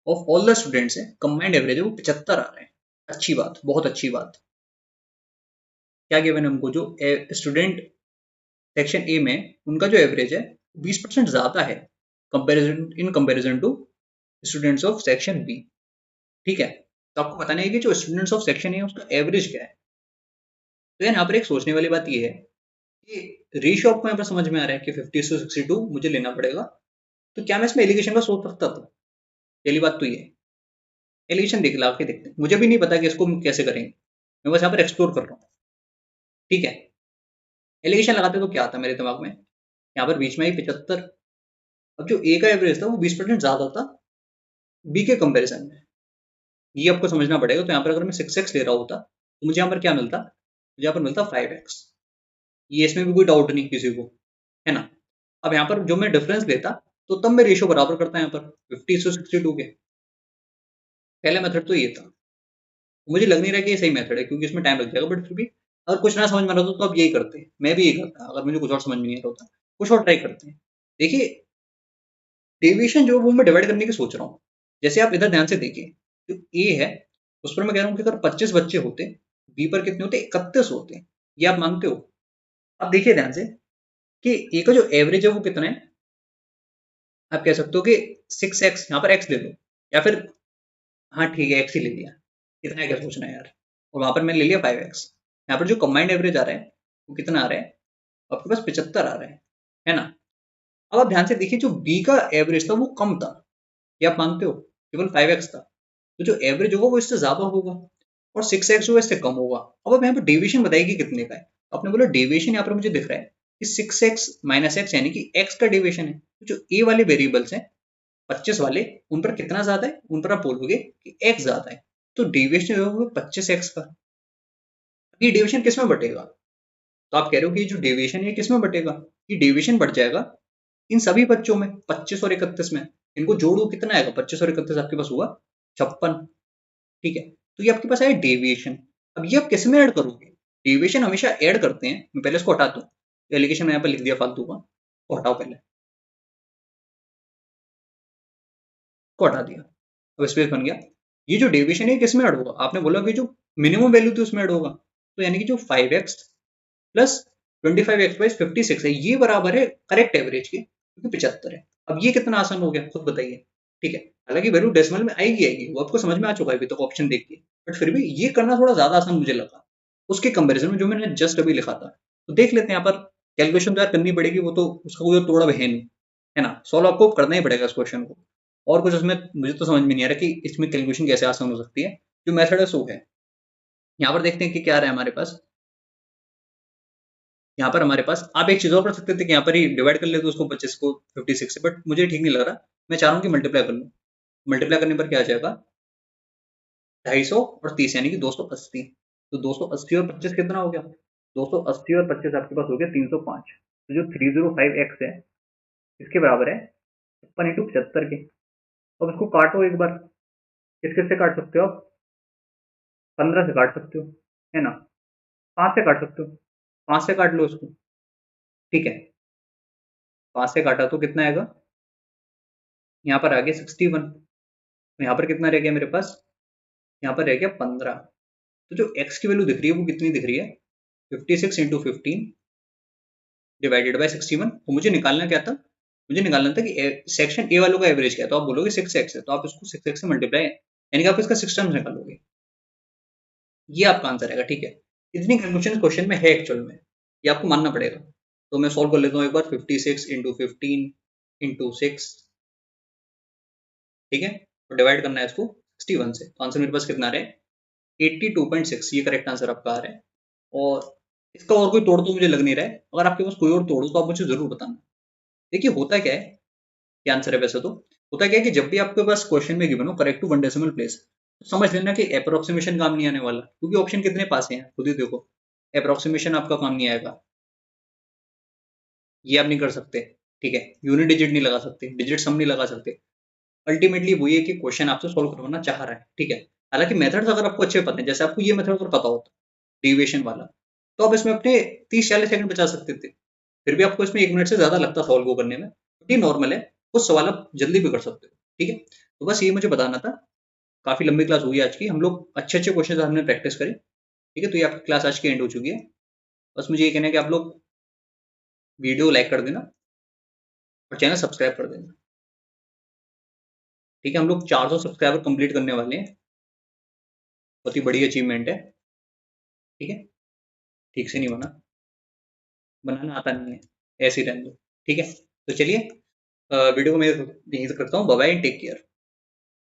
of all the students है, कंबाइंड एवरेज है वो 75 आ रहे हैं। अच्छी बात, बहुत अच्छी बात। क्या किया मैंने, उनको जो स्टूडेंट सेक्शन ए में उनका जो एवरेज है 20% ज्यादा है comparison in comparison to students of section B. ठीक है। तो आपको बताना है कि जो स्टूडेंट्स ऑफ सेक्शन ए उसका एवरेज क्या है। तो यार यहाँ पर एक सोचने वाली बात ये है कि रेशियो आपको यहाँ पर समझ में आ रहा है कि 50 से 62 मुझे लेना पड़ेगा। तो क्या मैं इसमें एलिगेशन का सोच सकता था। पहली बात तो ये है, एलिगेशन देख ला के देखते हैं। मुझे भी नहीं पता कि इसको हम कैसे करेंगे, मैं बस यहाँ पर एक्सप्लोर कर रहा हूँ। ठीक है। एलिगेशन लगाते तो क्या आता मेरे दिमाग में, यहाँ पर बीच में ही 75। अब जो ए का एवरेज था वो 20% ज्यादा था बी के कंपैरिजन में। ये आपको समझना पड़ेगा। तो यहाँ पर अगर मैं 6x ले रहा होता तो मुझे यहाँ पर क्या मिलता, मुझे यहाँ पर मिलता 5x। ये इसमें भी कोई डाउट नहीं किसी को, है ना। अब यहाँ पर जो मैं डिफरेंस लेता तो तब मैं रेशियो बराबर करता यहाँ पर 50 से 62 के। पहला मेथड तो ये था। मुझे लग नहीं रहा कि ये सही मेथड है क्योंकि इसमें टाइम लग जाएगा, बट फिर भी अगर कुछ ना समझ में आ रहा हो तो आप यही करते हैं, मैं भी यही करता अगर मुझे कुछ और समझ में नहीं आ रहा होता। कुछ और ट्राई करते हैं। देखिए, डेविएशन जो है वो मैं डिवाइड करने की सोच रहा हूँ। जैसे आप इधर ध्यान से देखिए, जो ए है उस पर मैं कह रहा हूँ कि अगर 25 बच्चे होते, बी पर कितने होते, 31 होते। ये आप मानते हो। अब देखिए ध्यान से कि ए का जो एवरेज है वो कितना है। आप कह सकते हो कि 6x, यहाँ पर x ले लो या फिर, हाँ ठीक है x ही ले लिया, इतना क्या सोचना है यार। और वहां पर मैंने ले लिया 5x। यहाँ पर जो कंबाइंड एवरेज आ रहा है वो कितना आ रहा है, आपके पास 75 आ रहा है ना। अब आप ध्यान से देखिए, जो बी का एवरेज था वो कम था, ये आप मानते हो, केवल 5x था। तो जो एवरेज होगा वो इससे ज्यादा होगा और 6x जो है इससे कम होगा। अब आप यहाँ पर डेविएशन बताइए कितने का है। आपने बोला डेविएशन यहाँ पर मुझे दिख रहा है कि 6x माइनस एक्स, यानी कि x का डेविएशन है। तो जो a वाले वेरिएबल्स हैं 25 वाले, उन पर कितना ज्यादा है, उन पर आप बोलोगे कि x ज्यादा है। तो डेविएशन जो है वो 25x का। ये डेविएशन किस में बटेगा, तो आप कह रहे हो कि ये जो डेविएशन है किस में बटेगा, ये डेविएशन बढ़ जाएगा इन सभी बच्चों में, 25 और 31 में। इनको जोड़ो कितना आएगा, 25 और 31 आपके पास हुआ 56। ठीक है। तो ये आपके पास आया डेविएशन। अब ये आप किस में ऐड करोगे, डेविएशन हमेशा ऐड करते हैं। मैं पहले इसको हटा दूं, एलिगेशन में यहाँ पर लिख दिया फालतू का, वो हटाओ पहले, को हटा दिया। अब स्पेस बन गया। ये जो डेविएशन है किस में ऐड होगा, आपने बोला कि जो मिनिमम वैल्यू थी उसमें ऐड होगा। तो यानी कि जो 5x प्लस 25x बाई 56 है, ये बराबर है करेक्ट एवरेज के, क्योंकि 75 है। अब ये कितना आसान हो गया खुद बताइए। ठीक है। हालांकि वैल्यू डेसिमल में आएगी वो आपको समझ में आ चुका है अभी तक ऑप्शन देख के, बट फिर भी ये करना थोड़ा ज्यादा आसान मुझे लगा उसके कंपैरिजन में जो मैंने जस्ट अभी लिखा था। तो देख लेते हैं यहाँ पर। कैलकुलेशन तो यार करनी पड़ेगी, वो तो उसका कोई तोड़ा है नहीं, है ना। सॉल्व आपको करना ही पड़ेगा इस क्वेश्चन को। और कुछ उसमें मुझे तो समझ में नहीं आ रहा कि इसमें कैलकुलेशन कैसे आसान हो सकती है। जो मेथड है सो है। यहाँ पर देखते हैं कि क्या आ रहा है हमारे पास। यहाँ पर हमारे पास आप एक चीज और कर सकते थे कि यहाँ पर ही डिवाइड कर लेते उसको 25 को 56 से, बट मुझे ठीक नहीं लग रहा। मैं चाह रहा हूँ कि मल्टीप्लाई कर लूँ। मल्टीप्लाई करने पर क्या आ जाएगा, 250 और 30 यानी कि 280। तो 280 और 25 कितना हो गया, 280 और 25 आपके पास हो गया 305। तो जो 305x है इसके बराबर है 56 × 75 के। अब इसको काटो एक बार, किस किस से काट सकते हो आप, 15 से काट सकते हो, है ना। 5 से काट सकते हो, 5 से काट लो इसको। ठीक है। 5 से काटा तो कितना आएगा, यहाँ पर आ गया 61। तो यहाँ पर कितना रह गया मेरे पास, यहाँ पर रह गया 15। तो जो x की वैल्यू दिख रही है वो कितनी दिख रही है, 56 × 15 डिवाइडेड बाय 61। तो मुझे निकालना क्या था, मुझे निकालना था कि सेक्शन ए वालों का एवरेज क्या है। तो आप बोलोगे 6x है, तो आप इसको 6x से मल्टीप्लाई, यानी कि आप इसका 6 टर्म्स निकालोगे। ये आपका आंसर आएगा। ठीक है। इतनी कैलकुलेशन क्वेश्चन में है एक्चुअल में, ये आपको मानना पड़ेगा। तो मैं सॉल्व कर लेता हूँ एक बार, 56 × 15 × 6। ठीक है। तो डिवाइड करना है इसको 61 से। तो आंसर मेरे पास कितना आ रहा है, 82.6। ये करेक्ट आंसर आपका आ रहा है। और इसका और कोई तोड़ तो मुझे लग नहीं रहा है। अगर आपके पास कोई और तोड़ हो तो आप मुझे जरूर बताना। देखिए होता क्या है, क्या आंसर है वैसे तो, होता क्या है कि जब भी आपके पास क्वेश्चन में गिवन हो correct to one decimal place, तो समझ लेना कि अप्रोक्सीमेशन काम नहीं आने वाला, क्योंकि ऑप्शन कितने पास हैं खुद ही देखो। अप्रोक्सीमेशन आपका काम नहीं आएगा। ये आप नहीं कर सकते, ठीक है। यूनिट डिजिट नहीं लगा सकते, डिजिट सम नहीं लगा सकते। अल्टीमेटली वही है कि क्वेश्चन आपसे सोल्व करवाना चाह रहा है, ठीक है। हालांकि मेथड्स अगर आपको अच्छे पता है, जैसे आपको ये मेथड अगर पता होता डेरिवेशन वाला, तो आप इसमें अपने 30-40 सेकंड बचा सकते थे। फिर भी आपको इसमें 1 मिनट से ज्यादा लगता सॉल्व को करने में, ये नॉर्मल है। कुछ सवाल आप जल्दी भी कर सकते हो, ठीक है। तो बस ये मुझे बताना था। काफी लंबी क्लास हुई आज की, हम लोग अच्छे अच्छे क्वेश्चन हमने प्रैक्टिस करी, ठीक है। तो ये आपकी क्लास आज की एंड हो चुकी है। बस मुझे ये कहना है कि आप लोग वीडियो लाइक कर देना और चैनल सब्सक्राइब कर देना, ठीक है। हम लोग 400 सब्सक्राइबर कंप्लीट करने वाले हैं, बहुत ही बड़ी अचीवमेंट है, ठीक है। ठीक से नहीं बना, बनाना आता नहीं है, ऐसे ही रहने दो, ठीक है। तो चलिए वीडियो को मैं यहीं तक रखता हूँ। Bye bye, take care.